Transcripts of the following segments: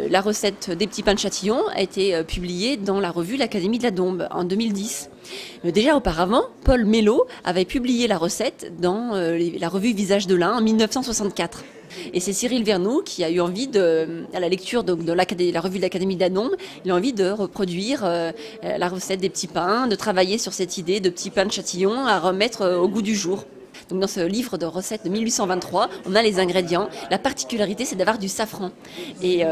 La recette des petits pains de Châtillon a été publiée dans la revue L'Académie de la Dombe en 2010. Mais déjà auparavant, Paul Mello avait publié la recette dans la revue Visage de l'Ain en 1964. Et c'est Cyril Vernou qui a eu envie, à la lecture de la revue de l'Académie de la Dombe, il a envie de reproduire la recette des petits pains, de travailler sur cette idée de petits pains de Châtillon à remettre au goût du jour. Donc dans ce livre de recettes de 1823, on a les ingrédients. La particularité, c'est d'avoir du safran. Et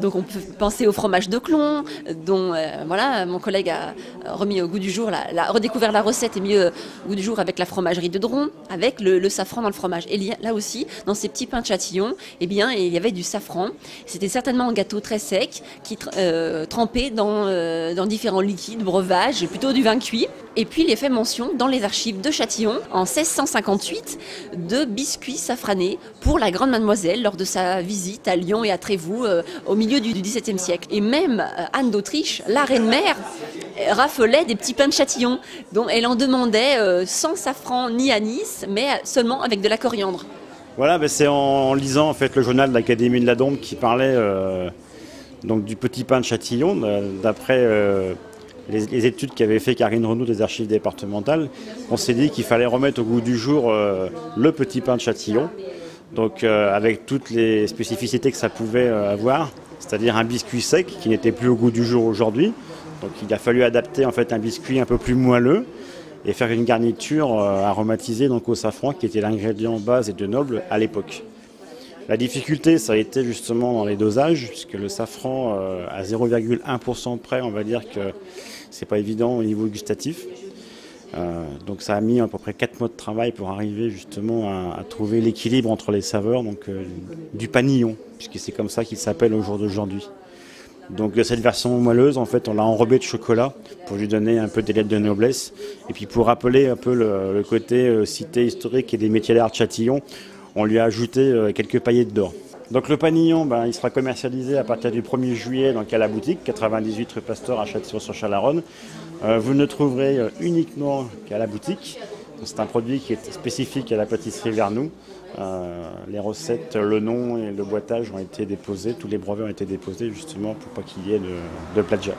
donc on peut penser au fromage de Clon, dont voilà, mon collègue a remis au goût du jour, redécouvert la recette et mis au goût du jour avec la fromagerie de Dron, avec le safran dans le fromage. Et là aussi, dans ces petits pains de Châtillon, eh bien, il y avait du safran. C'était certainement un gâteau très sec, qui trempé dans différents liquides, breuvage, plutôt du vin cuit. Et puis il est fait mention dans les archives de Châtillon en 1658 de biscuits safranés pour la grande mademoiselle lors de sa visite à Lyon et à Trévoux au milieu du XVIIe siècle. Et même Anne d'Autriche, la reine-mère, raffolait des petits pains de Châtillon dont elle en demandait sans safran ni anis, mais seulement avec de la coriandre. Voilà, c'est en lisant en fait le journal de l'Académie de la Dombe qui parlait donc du petit pain de Châtillon d'après les études qu'avait fait Karine Renaud des archives départementales. On s'est dit qu'il fallait remettre au goût du jour le petit pain de Châtillon, donc avec toutes les spécificités que ça pouvait avoir, c'est-à-dire un biscuit sec qui n'était plus au goût du jour aujourd'hui. Donc il a fallu adapter en fait un biscuit un peu plus moelleux et faire une garniture aromatisée donc au safran qui était l'ingrédient base et de noble à l'époque. La difficulté, ça a été justement dans les dosages, puisque le safran, à 0,1% près, on va dire que c'est pas évident au niveau gustatif. Donc ça a mis à peu près 4 mois de travail pour arriver justement à trouver l'équilibre entre les saveurs donc, du panillon, puisque c'est comme ça qu'il s'appelle au jour d'aujourd'hui. Donc cette version moelleuse, en fait, on l'a enrobée de chocolat pour lui donner un peu des lettres de noblesse. Et puis pour rappeler un peu le côté cité historique et des métiers d'art de Châtillon, on lui a ajouté quelques paillettes d'or. Donc le panillon, il sera commercialisé à partir du 1er juillet donc à la boutique, 98 rue Pasteur à Châtillon-sur-Chalaronne. Vous ne le trouverez uniquement qu'à la boutique. C'est un produit qui est spécifique à la pâtisserie Vernou. Les recettes, le nom et le boitage ont été déposés, tous les brevets ont été déposés justement pour pas qu'il y ait de plagiat.